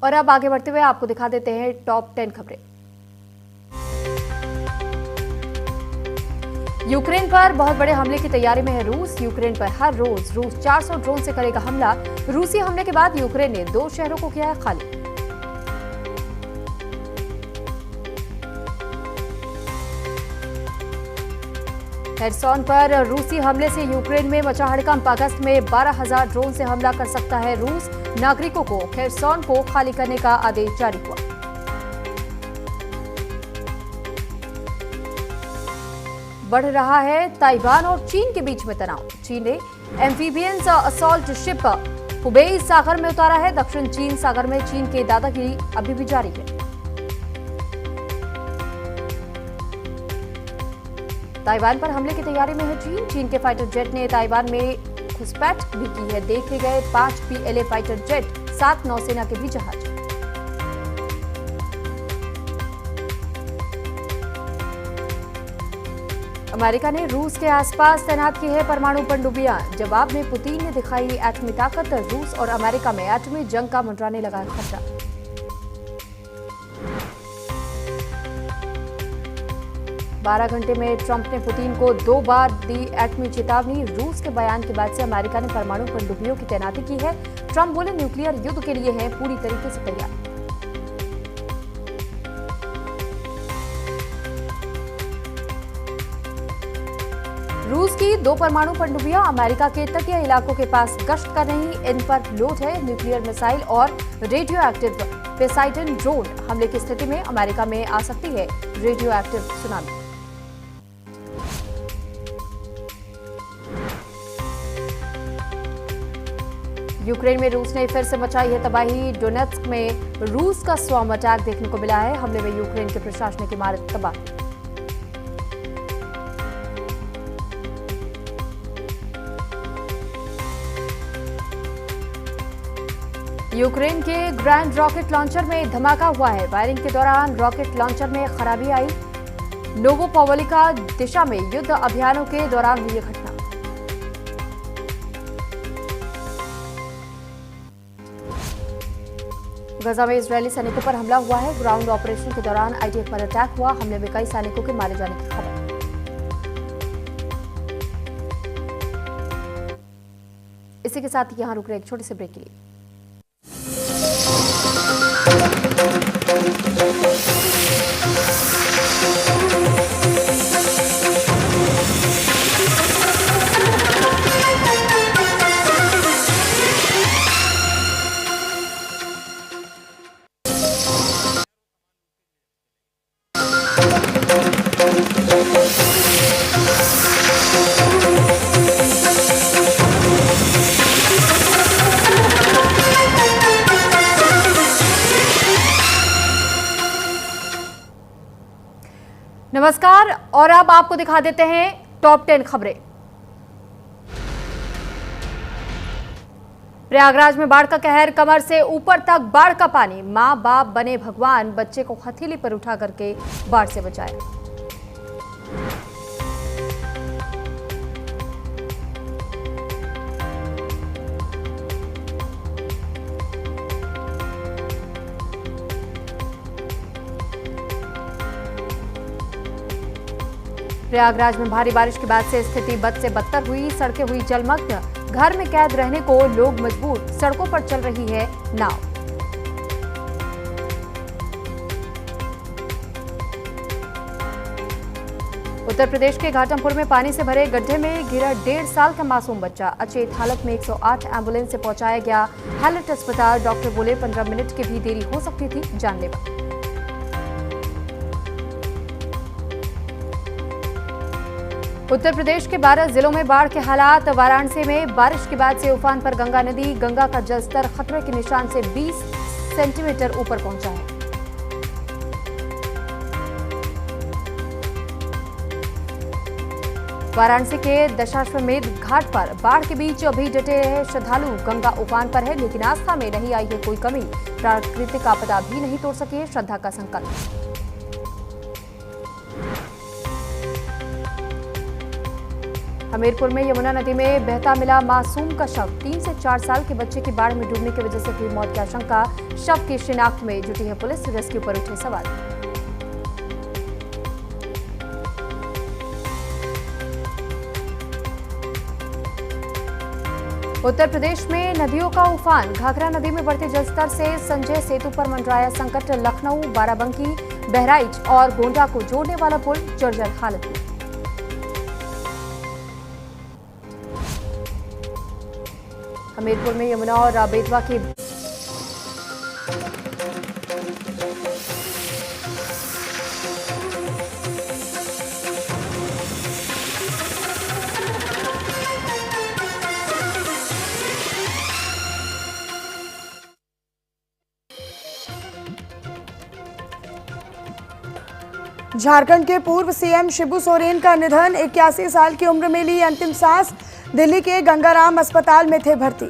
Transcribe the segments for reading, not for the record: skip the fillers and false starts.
और अब आगे बढ़ते हुए आपको दिखा देते हैं टॉप 10 खबरें। यूक्रेन पर बहुत बड़े हमले की तैयारी में है रूस। यूक्रेन पर हर रोज रूस 400 ड्रोन से करेगा हमला। रूसी हमले के बाद यूक्रेन ने 2 शहरों को किया है खाली। हेरसोन पर रूसी हमले से यूक्रेन में मचा हड़कंप। अगस्त में 12,000 ड्रोन से हमला कर सकता है रूस। नागरिकों को हेरसोन को खाली करने का आदेश जारी हुआ। बढ़ रहा है ताइवान और चीन के बीच में तनाव। चीन ने एम्फीबियंस असॉल्ट शिप हुबेई सागर में उतारा है। दक्षिण चीन सागर में चीन की दादागिरी अभी भी जारी है। ताइवान पर हमले की तैयारी में है चीन। चीन के फाइटर जेट ने ताइवान में घुसपैठ भी की है। देखे गए 5 PLA फाइटर जेट, 7 नौसेना के भी जहाज। अमेरिका ने रूस के आसपास तैनात की है परमाणु पनडुब्बियां। जवाब में पुतिन ने दिखाई एटमी ताकत। रूस और अमेरिका में एटमी जंग का मंडराने लगा खतरा। बारह घंटे में ट्रंप ने पुतिन को 2 बार दी एटमी चेतावनी। रूस के बयान के बाद से अमेरिका ने परमाणु पनडुब्बियों की तैनाती की है। ट्रंप बोले न्यूक्लियर युद्ध के लिए हैं पूरी तरीके से तैयार। रूस की 2 परमाणु पनडुब्बियां अमेरिका के तटीय इलाकों के पास गश्त कर रही। इन पर लोड है न्यूक्लियर मिसाइल और रेडियो एक्टिव पोसाइडन ड्रोन। हमले की स्थिति में अमेरिका में आ सकती है रेडियो एक्टिव सुनामी। यूक्रेन में रूस ने फिर से मचाई है तबाही। डोनेत्स्क में रूस का स्वॉर्म अटैक देखने को मिला है। हमले में यूक्रेन के प्रशासनिक इमारत तबाह। यूक्रेन के ग्रैंड रॉकेट लॉन्चर में धमाका हुआ है। फायरिंग के दौरान रॉकेट लॉन्चर में खराबी आई। नोवोपोलिका दिशा में युद्ध अभियानों के दौरान हुई घटना। गजा में इजरायली सैनिकों पर हमला हुआ है। ग्राउंड ऑपरेशन के दौरान IDF पर अटैक हुआ। हमले में कई सैनिकों के मारे जाने की खबर। इसी के साथ यहां रुक रहे एक छोटे से ब्रेक के लिए। नमस्कार और अब आपको दिखा देते हैं टॉप 10 खबरें। प्रयागराज में बाढ़ का कहर। कमर से ऊपर तक बाढ़ का पानी। मां बाप बने भगवान। बच्चे को हथेली पर उठा करके बाढ़ से बचाया। प्रयागराज में भारी बारिश के बाद से स्थिति बद से बदतर हुई। सड़कें हुई जलमग्न। घर में कैद रहने को लोग मजबूर। सड़कों पर चल रही है नाव। उत्तर प्रदेश के घाटमपुर में पानी से भरे गड्ढे में गिरा 1.5 साल का मासूम बच्चा। अचेत हालत में 108 एम्बुलेंस से पहुंचाया गया हैलट अस्पताल। डॉक्टर बोले 15 मिनट की भी देरी हो सकती थी जानलेवा। उत्तर प्रदेश के 12 जिलों में बाढ़ के हालात। वाराणसी में बारिश के बाद से उफान पर गंगा नदी। गंगा का जलस्तर खतरे के निशान से 20 सेंटीमीटर ऊपर पहुंचा है। वाराणसी के दशाश्वमेध घाट पर बाढ़ के बीच अभी डटे रहे श्रद्धालु। गंगा उफान पर है लेकिन आस्था में नहीं आई है कोई कमी। प्राकृतिक आपदा भी नहीं तोड़ सकी है श्रद्धा का संकल्प। हमीरपुर में यमुना नदी में बहता मिला मासूम का शव। 3 से 4 साल के बच्चे की बाढ़ में डूबने की वजह से हुई मौत की आशंका। शव की शिनाख्त में जुटी है पुलिस। रेस्क्यू पर उठे सवाल। उत्तर प्रदेश में नदियों का उफान। घाघरा नदी में बढ़ते जलस्तर से संजय सेतु पर मंडराया संकट। लखनऊ, बाराबंकी, बहराइच और गोंडा को जोड़ने वाला पुल जर्जर हालत में। हमीरपुर में यमुना और बेतवा की झारखंड के पूर्व सीएम शिबू सोरेन का निधन। 81 साल की उम्र में ली अंतिम सांस। दिल्ली के गंगाराम अस्पताल में थे भर्ती।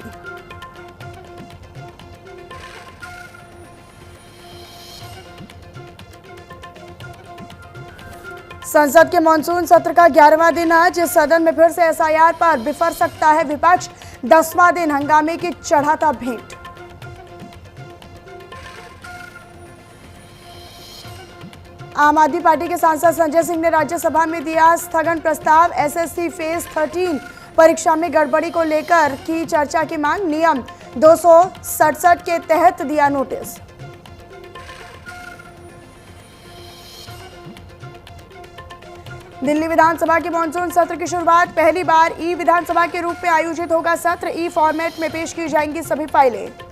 संसद के मॉनसून सत्र का 11वां दिन आज। सदन में फिर से एसआईआर पर बिफर सकता है विपक्ष। 10वां दिन हंगामे की चढ़ाता भेंट। आम आदमी पार्टी के सांसद संजय सिंह ने राज्यसभा में दिया स्थगन प्रस्ताव। एसएससी फेज 13 परीक्षा में गड़बड़ी को लेकर की चर्चा की मांग। नियम 267 के तहत दिया नोटिस। दिल्ली विधानसभा के मॉनसून सत्र की शुरुआत। पहली बार ई विधानसभा के रूप में आयोजित होगा सत्र। ई फॉर्मेट में पेश की जाएंगी सभी फाइलें।